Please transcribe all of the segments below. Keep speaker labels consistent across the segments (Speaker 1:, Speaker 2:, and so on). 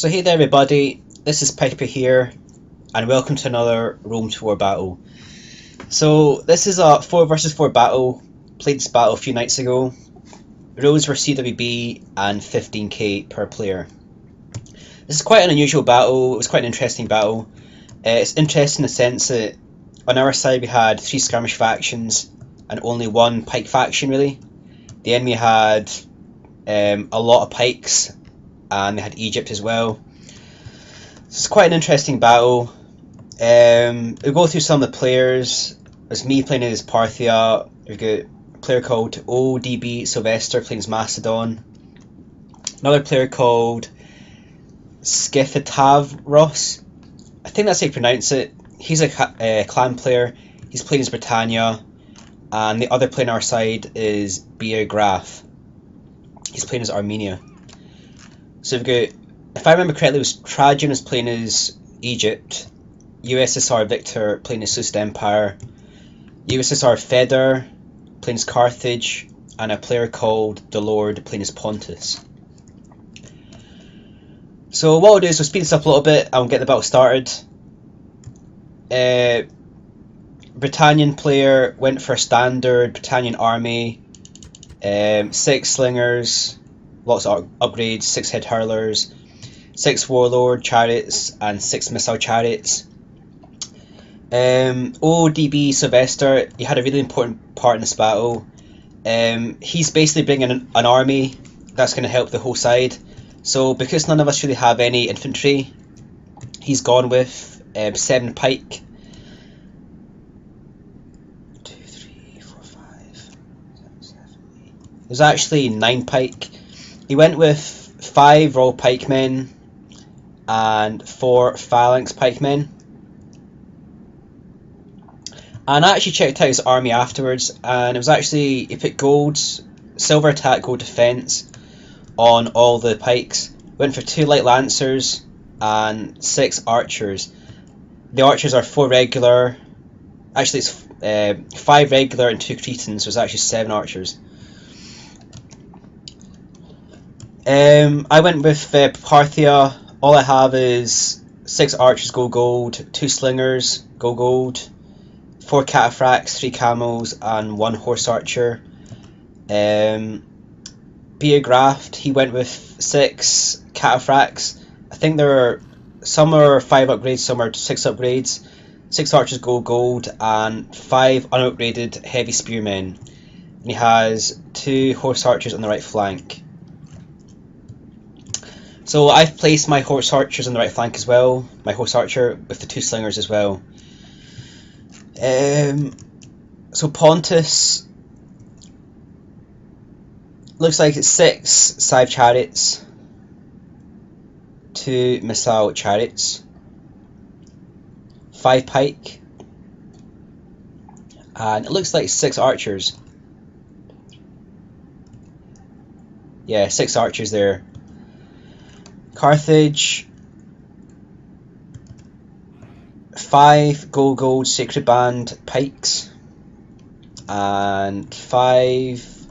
Speaker 1: So hey there everybody, this is Piper here, and welcome to another Rome Tour battle. So this is a 4 versus 4 battle. Played this battle a few nights ago. Rules were CWB and 15k per player. This is quite an unusual battle. It was quite an interesting battle. It's interesting in the sense that on our side we had 3 skirmish factions and only 1 pike faction really. The enemy had a lot of pikes and they had Egypt as well. It's quite an interesting battle. We'll go through some of the players. There's me playing as Parthia. We've got a player called ODB Sylvester playing as Macedon. Another player called SkiFoTavRus. I think that's how you pronounce it. He's a clan player. He's playing as Britannia. And the other player on our side is Graf. He's playing as Armenia. So we've got, if I remember correctly, it was Tarajan was playing as Egypt, USSR Victor playing as Sylvester Empire, USSR Fedor playing as Carthage, and a player called the Lord playing as Pontus. So what we'll do is we'll speed this up a little bit and we'll get the battle started. Britannian player went for a standard Britannian army, 6 slingers, lots of upgrades, 6 head hurlers, 6 warlord chariots and 6 missile chariots. ODB Sylvester, he had a really important part in this battle. He's basically bringing an army that's going to help the whole side. So because none of us really have any infantry, he's gone with 7 pike. 2, 3, 4, 5, 6, 7, 8. There's actually 9 pike. He went with 5 Royal Pikemen and 4 Phalanx Pikemen. And I actually checked out his army afterwards, and it was actually, he put gold, silver attack, gold defense on all the pikes. Went for 2 light lancers and 6 archers. The archers are 4 regular, actually it's 5 regular and 2 cretans, so it's actually 7 archers. I went with Parthia. All I have is 6 archers go gold, 2 slingers go gold, 4 cataphracts, 3 camels and 1 horse archer. Graf, he went with 6 cataphracts. I think some are 5 upgrades, some are 6 upgrades. 6 archers go gold and 5 unupgraded heavy spearmen. And he has 2 horse archers on the right flank. So I've placed my horse archers on the right flank as well, my horse archer with the 2 slingers as well. So Pontus, looks like it's 6 scythe chariots, 2 missile chariots, 5 pike, and it looks like 6 archers. Yeah, 6 archers there. Carthage, 5 gold sacred band pikes and 5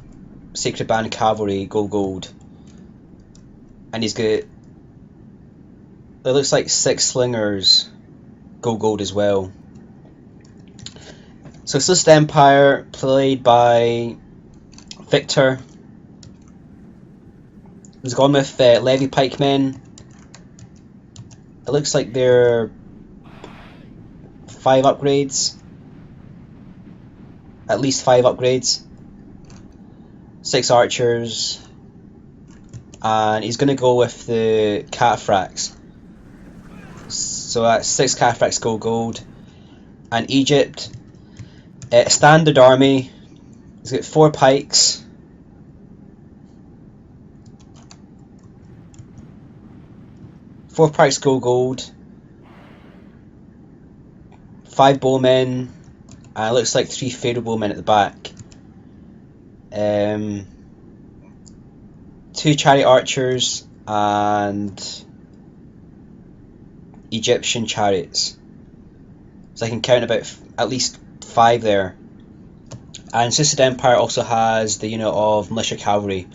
Speaker 1: sacred band cavalry gold, and he's got, it looks like 6 slingers gold as well. So Sylvester Empire played by Victor. He's gone with Levy pikemen. It looks like they're 5 upgrades. At least 5 upgrades. 6 archers. And he's going to go with the cataphracts. So that's 6 cataphracts go gold. And Egypt, standard army. He's got 4 pikes. 4 pikes go gold, 5 bowmen, and it looks like 3 Fedor bowmen at the back. 2 chariot archers and Egyptian chariots. So I can count about at least 5 there. And Sylvester Empire also has the unit of militia cavalry.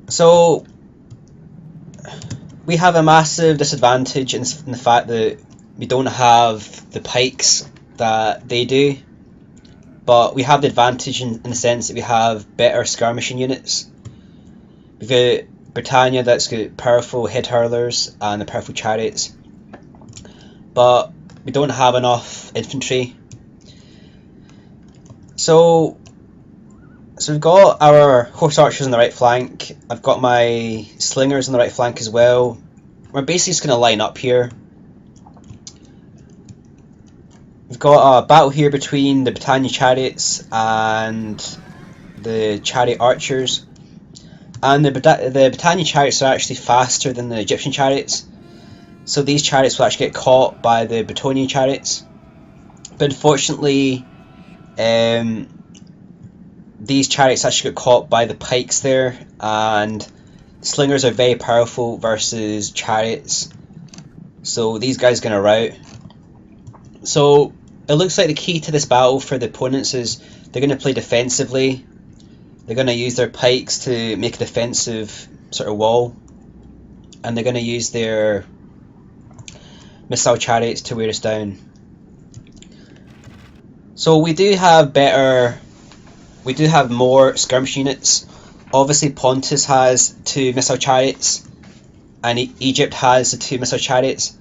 Speaker 1: So we have a massive disadvantage in the fact that we don't have the pikes that they do, but we have the advantage in the sense that we have better skirmishing units. We've got Britannia that's got powerful head hurlers and the powerful chariots, but we don't have enough infantry. So we've got our horse archers on the right flank. I've got my slingers on the right flank as well. We're basically just going to line up here. We've got a battle here between the Britannia chariots and the chariot archers. And the Britannia chariots are actually faster than the Egyptian chariots. So these chariots will actually get caught by the Bretonian chariots. But unfortunately, these chariots actually got caught by the pikes there, and slingers are very powerful versus chariots, so these guys are going to rout. So it looks like the key to this battle for the opponents is they're going to play defensively. They're going to use their pikes to make a defensive sort of wall, and they're going to use their missile chariots to wear us down. So we do have more skirmish units. Obviously Pontus has 2 missile chariots, and Egypt has the 2 missile chariots,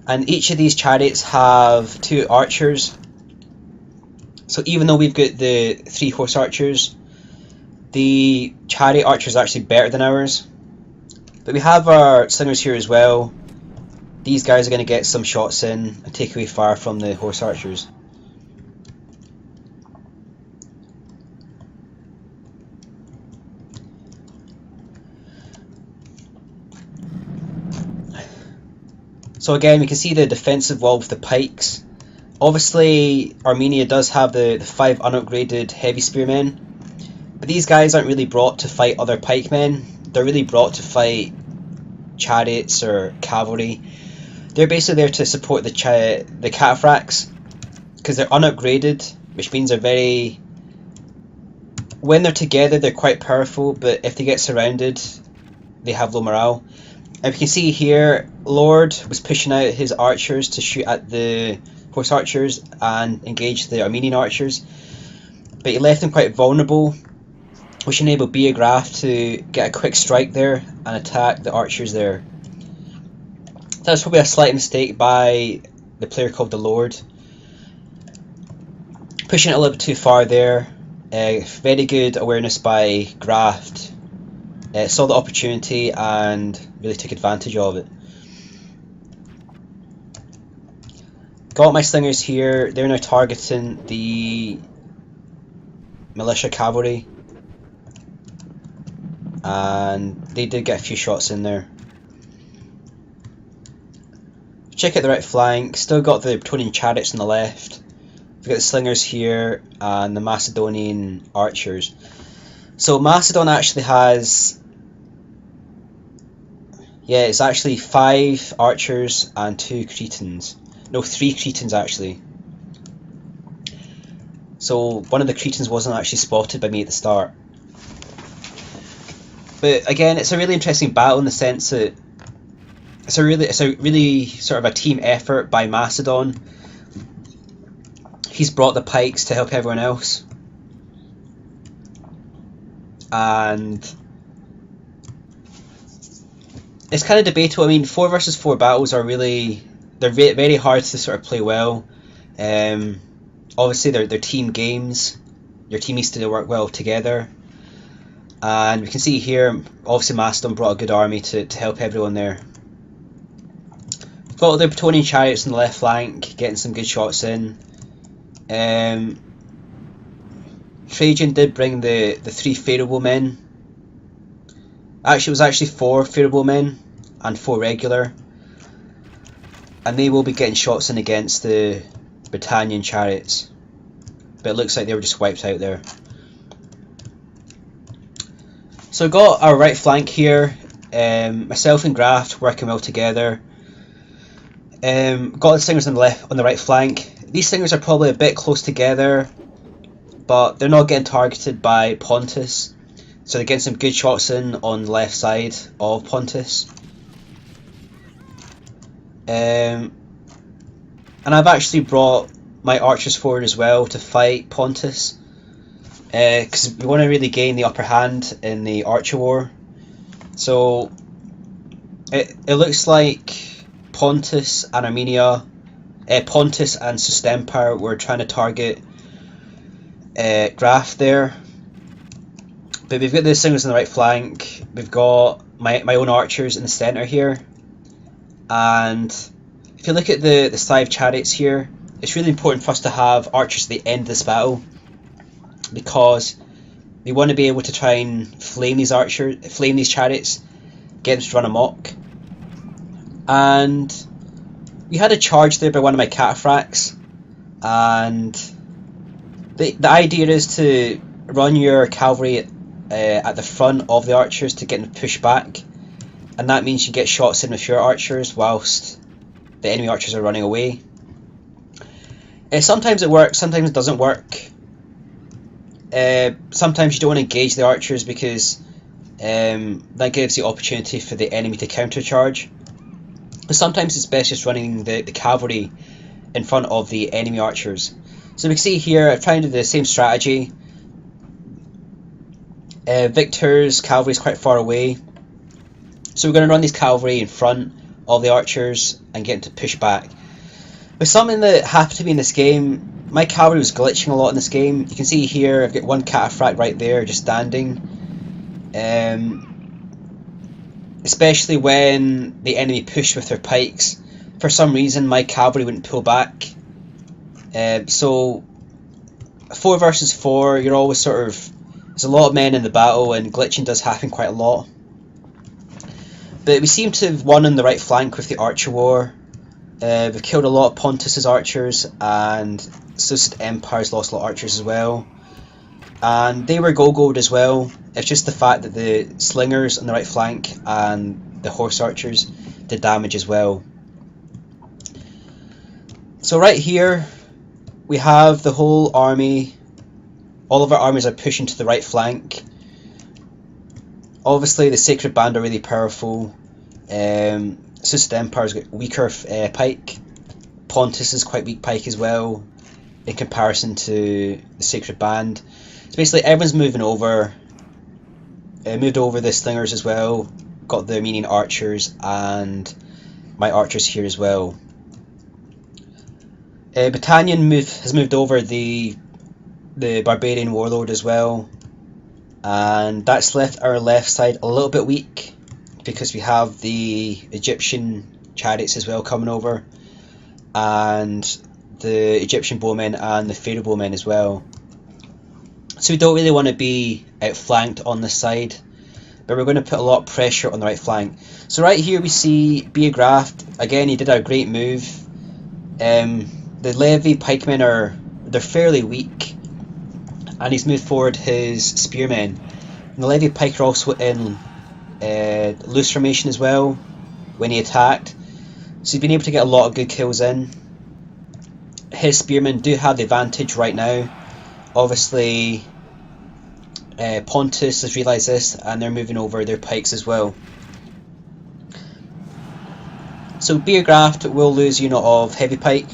Speaker 1: and each of these chariots have 2 archers. So even though we've got the 3 horse archers, the chariot archers are actually better than ours. But we have our slingers here as well. These guys are going to get some shots in and take away fire from the horse archers. So again, we can see the defensive wall with the pikes. Obviously, Armenia does have the 5 unupgraded heavy spearmen, but these guys aren't really brought to fight other pikemen. They're really brought to fight chariots or cavalry. They're basically there to support the cataphracts, because they're unupgraded, which means they're very... When they're together, they're quite powerful, but if they get surrounded, they have low morale. And we can see here, Lord was pushing out his archers to shoot at the horse archers and engage the Armenian archers, but he left them quite vulnerable, which enabled Graf to get a quick strike there and attack the archers there. That's probably a slight mistake by the player called the Lord, pushing it a little bit too far there. Very good awareness by Graf. Saw the opportunity and really took advantage of it. Got my slingers here. They're now targeting the militia cavalry, and they did get a few shots in there. Check out the right flank. Still got the Bretonian chariots on the left. We've got the slingers here and the Macedonian archers. So Macedon actually has... Yeah, it's actually 5 archers and 2 Cretans. No, 3 Cretans actually. So one of the Cretans wasn't actually spotted by me at the start. But again, it's a really interesting battle in the sense that it's a really sort of a team effort by Macedon. He's brought the pikes to help everyone else. And it's kind of debatable. I mean, 4 versus 4 battles are really... They're very hard to sort of play well. Obviously, they're team games. Your team needs to work well together. And we can see here, obviously Macedon brought a good army to help everyone there. Got the Bretonian chariots on the left flank, getting some good shots in. Trajan did bring the 3 favourable men. Actually, it was actually 4 favourable men and 4 regular. And they will be getting shots in against the Britannian chariots. But it looks like they were just wiped out there. So we've got our right flank here. Myself and Graf working well together. Got the slingers on the right flank. These slingers are probably a bit close together, but they're not getting targeted by Pontus. So they're getting some good shots in on the left side of Pontus. And I've actually brought my archers forward as well to fight Pontus, because we want to really gain the upper hand in the archer war. So it looks like Pontus and Armenia, Pontus and Sylvester were trying to target Graf there. But we've got the slingers on the right flank, we've got my own archers in the centre here, and if you look at the 5 chariots here, it's really important for us to have archers at the end of this battle, because we want to be able to try and flame these chariots, get them to run amok. And we had a charge there by one of my cataphracts, and the idea is to run your cavalry at the front of the archers to get them to push back, and that means you get shots in with your archers whilst the enemy archers are running away. Sometimes it works, sometimes it doesn't work. Sometimes you don't want to engage the archers because that gives the opportunity for the enemy to countercharge. But sometimes it's best just running the cavalry in front of the enemy archers. So we can see here, I've tried to do the same strategy. Victor's cavalry is quite far away, so we're going to run these cavalry in front of the archers and get them to push back. But something that happened to me in this game, my cavalry was glitching a lot in this game. You can see here I've got one cataphract right there just standing, especially when the enemy pushed with their pikes. For some reason my cavalry wouldn't pull back. So 4 versus 4, you're always sort of, there's a lot of men in the battle and glitching does happen quite a lot. But we seem to have won on the right flank with the archer war. We've killed a lot of Pontus's archers, and Seleucid Empire's lost a lot of archers as well. And they were go-go'd as well. It's just the fact that the slingers on the right flank and the horse archers did damage as well. So right here we have the whole army. All of our armies are pushing to the right flank. Obviously the Sacred Band are really powerful. Seleucid Empire's got weaker pike. Pontus is quite weak pike as well in comparison to the Sacred Band. So basically everyone's moving over. Moved over the slingers as well. Got the Armenian archers and my archers here as well. Battanian has moved over the barbarian warlord as well, and that's left our left side a little bit weak because we have the Egyptian chariots as well coming over, and the Egyptian bowmen and the Fedor bowmen as well. So we don't really want to be outflanked on this side, but we're going to put a lot of pressure on the right flank. So right here we see Graf. Again, he did a great move. The Levy pikemen they're fairly weak, and he's moved forward his spearmen. And the Levy pike are also in loose formation as well when he attacked, so he's been able to get a lot of good kills in. His spearmen do have the advantage right now. Obviously Pontus has realised this and they're moving over their pikes as well. So Graf will lose a unit of heavy pike,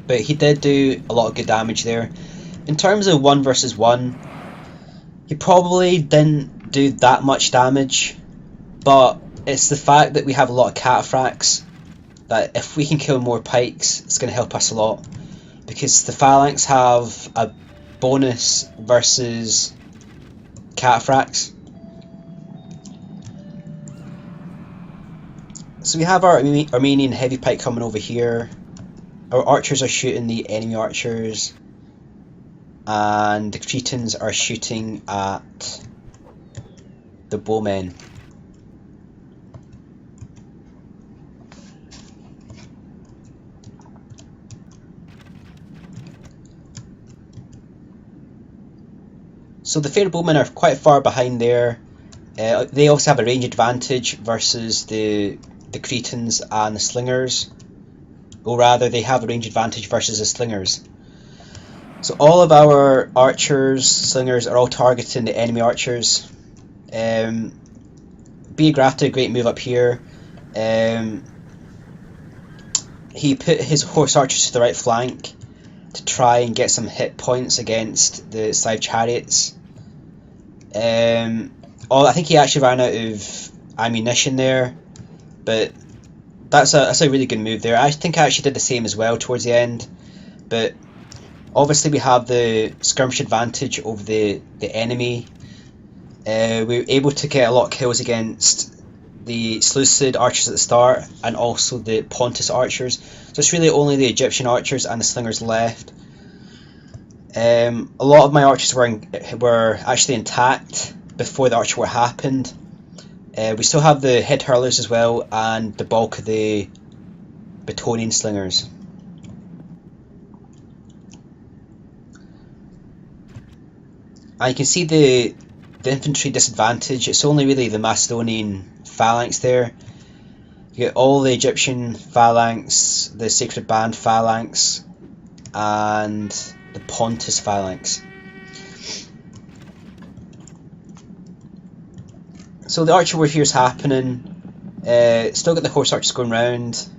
Speaker 1: but he did do a lot of good damage there. In terms of 1 versus 1, he probably didn't do that much damage, but it's the fact that we have a lot of cataphracts that if we can kill more pikes, it's going to help us a lot, because the phalanx have a bonus versus cataphracts. So we have our Armenian heavy pike coming over here. Our archers are shooting the enemy archers, and the Cretans are shooting at the bowmen. So the Fedor bowmen are quite far behind there. They also have a range advantage versus the Cretans and the slingers, or rather they have a range advantage versus the slingers. So all of our archers, slingers are all targeting the enemy archers. Graf did a great move up here. he put his horse archers to the right flank to try and get some hit points against the side chariots. I think he actually ran out of ammunition there, but that's a really good move there. I think I actually did the same as well towards the end, but obviously we have the skirmish advantage over the enemy. We were able to get a lot of kills against the Seleucid archers at the start and also the Pontus archers, so it's really only the Egyptian archers and the slingers left. A lot of my archers were actually intact before the archer war happened. We still have the head hurlers as well and the bulk of the Battonian slingers. And you can see the infantry disadvantage. It's only really the Macedonian phalanx there. You get all the Egyptian phalanx, the Sacred Band phalanx, and the Pontus phalanx. So the archer war here is happening. Still got the horse archers going round.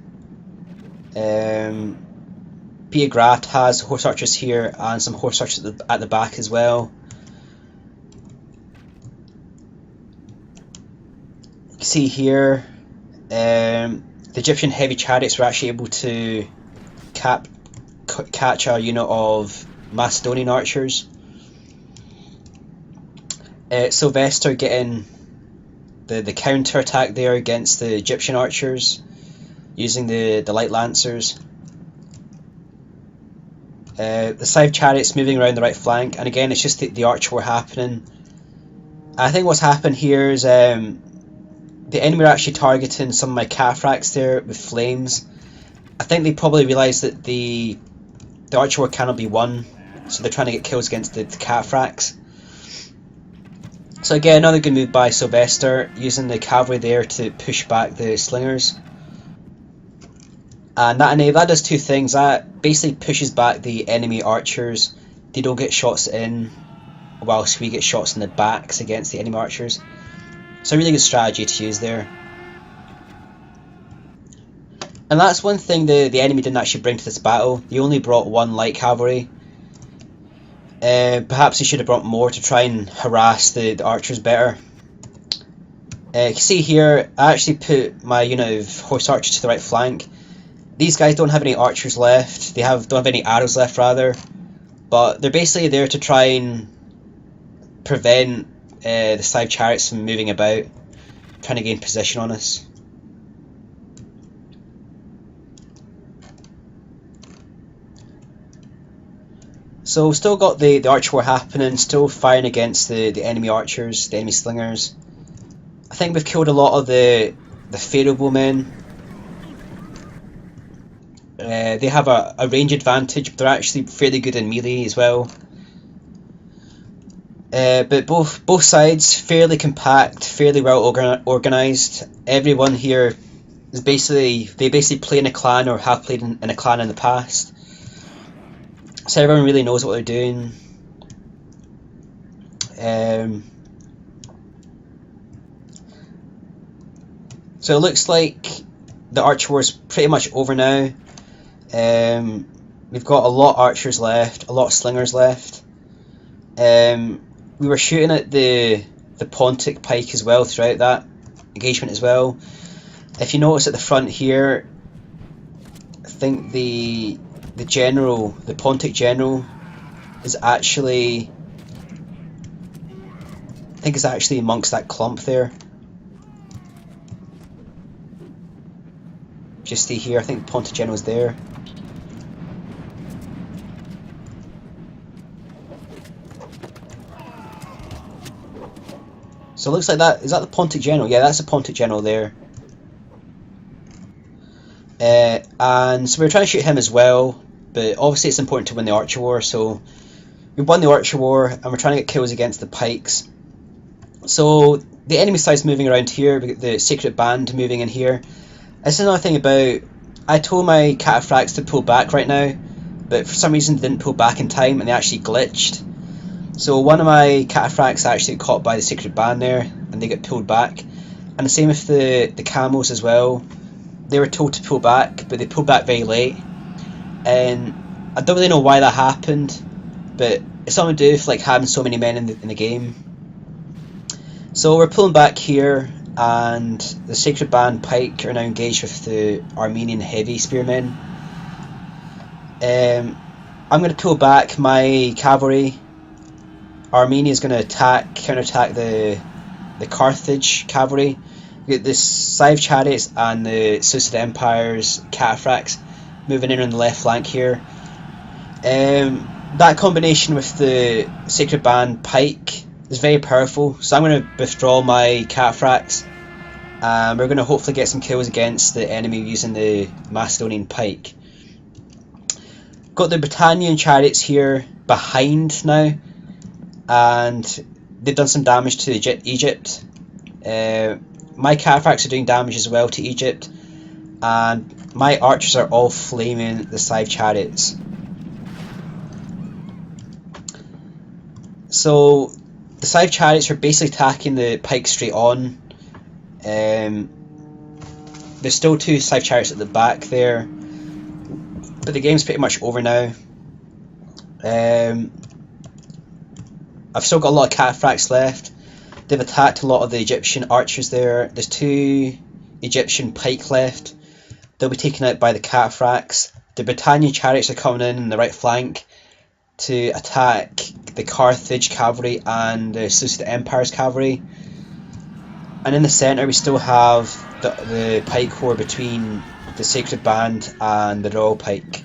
Speaker 1: Graf has horse archers here and some horse archers at the back as well. You can see here the Egyptian heavy chariots were actually able to catch a unit of Macedonian archers. Sylvester getting the counter attack there against the Egyptian archers using the light lancers. The side chariots moving around the right flank, and again it's just the archer war happening. I think what's happened here is the enemy are actually targeting some of my cataphracts there with flames. I think they probably realised that the archer war cannot be won, so they're trying to get kills against the cataphracts. So again, another good move by Sylvester, using the cavalry there to push back the slingers. And that does two things. That basically pushes back the enemy archers. They don't get shots in, whilst we get shots in the backs against the enemy archers. So a really good strategy to use there. And that's one thing the enemy didn't actually bring to this battle. They only brought one light cavalry. Perhaps they should have brought more to try and harass the archers better. You can see here, I actually put my unit of horse archers to the right flank. These guys don't have any archers left. They don't have any arrows left, rather. But they're basically there to try and prevent the side chariots from moving about, trying to gain position on us. So still got the archer war happening, still firing against the enemy archers, the enemy slingers. I think we've killed a lot of the Fedor men. They have a range advantage, but they're actually fairly good in melee as well. But both sides fairly compact, fairly well organised. Everyone here is they basically play in a clan or have played in a clan in the past. So everyone really knows what they're doing. So it looks like the archer war is pretty much over now. We've got a lot of archers left, a lot of slingers left. We were shooting at the Pontic pike as well throughout that engagement as well. If you notice at the front here, I think the Pontic general is actually, amongst that clump there. Just see here, I think the Pontic general is there. So it looks like is that the Pontic general? Yeah, that's the Pontic general there. And so we were trying to shoot him as well, but obviously it's important to win the archer war, so we won the archer war and we're trying to get kills against the pikes. So the enemy side's moving around here, we got the Sacred Band moving in here. This is another thing about, I told my cataphracts to pull back right now, but for some reason they didn't pull back in time and they actually glitched. So one of my cataphracts actually got caught by the Sacred Band there and they get pulled back. And the same with the camels as well. they were told to pull back, but they pulled back very late, and I don't really know why that happened, but it's something to do with like having so many men in the game. So we're pulling back here, and the Sacred Band Pike are now engaged with the Armenian Heavy Spearmen. I'm going to pull back my cavalry. Armenia is going to counterattack the Carthage cavalry. We get the Scythe Chariots and the Seleucid Empire's Cataphracts moving in on the left flank here. That combination with the Sacred Band Pike is very powerful, so I'm going to withdraw my Cataphracts. We're going to hopefully get some kills against the enemy using the Macedonian Pike. Got the Britannian Chariots here behind now, and they've done some damage to Egypt. My Cataphracts are doing damage as well to Egypt, and my archers are all flaming the Scythe Chariots. So the Scythe Chariots are basically attacking the Pike straight on. There's still two Scythe Chariots at the back there, but the game's pretty much over now. I've still got a lot of Cataphracts left. They've attacked a lot of the Egyptian archers there. There's two Egyptian Pike left. They'll be taken out by the Cataphracts. The Britannian Chariots are coming in the right flank to attack the Carthage cavalry and the Seleucid Empire's cavalry. And in the centre we still have the Pike Corps between the Sacred Band and the Royal Pike.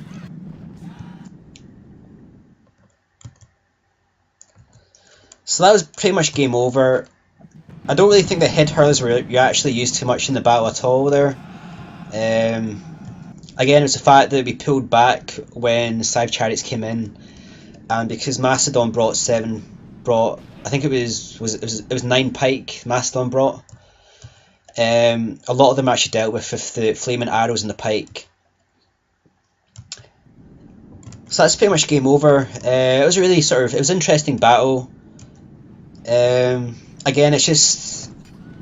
Speaker 1: So that was pretty much game over. I don't really think the head hurlers were actually used too much in the battle at all there. Again, it's the fact that we pulled back when the Scythe Chariots came in, and because Macedon brought I think it was 9 Pike Macedon brought. A lot of them actually dealt with the flaming arrows and the Pike. So that's pretty much game over. It was a really it was an interesting battle. Again, it's just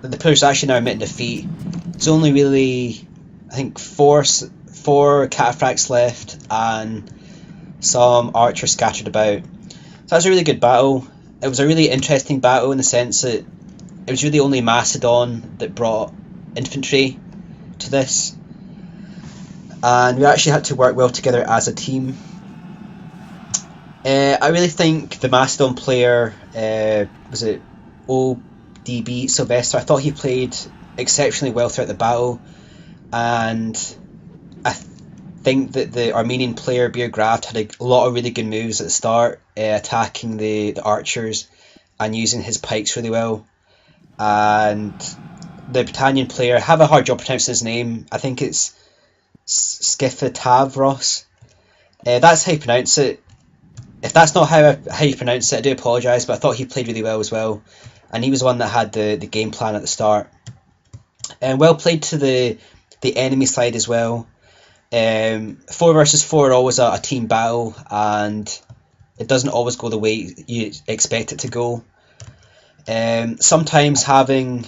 Speaker 1: the players actually now admitting defeat. There's only really, I think, four Cataphracts left and some archers scattered about. So that was a really good battle. It was a really interesting battle in the sense that it was really only Macedon that brought infantry to this, and we actually had to work well together as a team. I really think the Macedon player, was it ODB Sylvester, I thought he played exceptionally well throughout the battle, and I think that the Armenian player Graf had a lot of really good moves at the start, attacking the archers and using his pikes really well. And the Britannian player, I have a hard job pronouncing his name, I think it's SkiFoTavRus. That's how you pronounce it. If that's not how you pronounce it, I do apologise, but I thought he played really well as well, and he was the one that had the game plan at the start. And well played to the enemy side as well. 4 versus 4 are always a team battle, and it doesn't always go the way you expect it to go. Sometimes having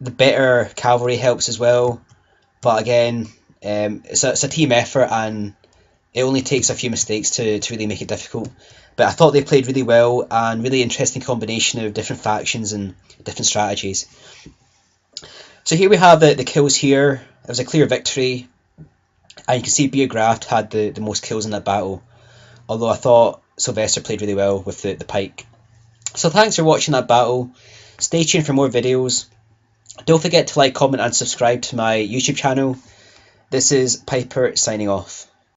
Speaker 1: the better cavalry helps as well, but again, it's a team effort, and it only takes a few mistakes to really make it difficult. But I thought they played really well, and really interesting combination of different factions and different strategies. So here we have the kills here. It was a clear victory, and you can see Graf had the most kills in that battle, although I thought Sylvester played really well with the Pike. So thanks for watching that battle. Stay tuned for more videos. Don't forget to like, comment and subscribe to my YouTube channel. This is Piper signing off.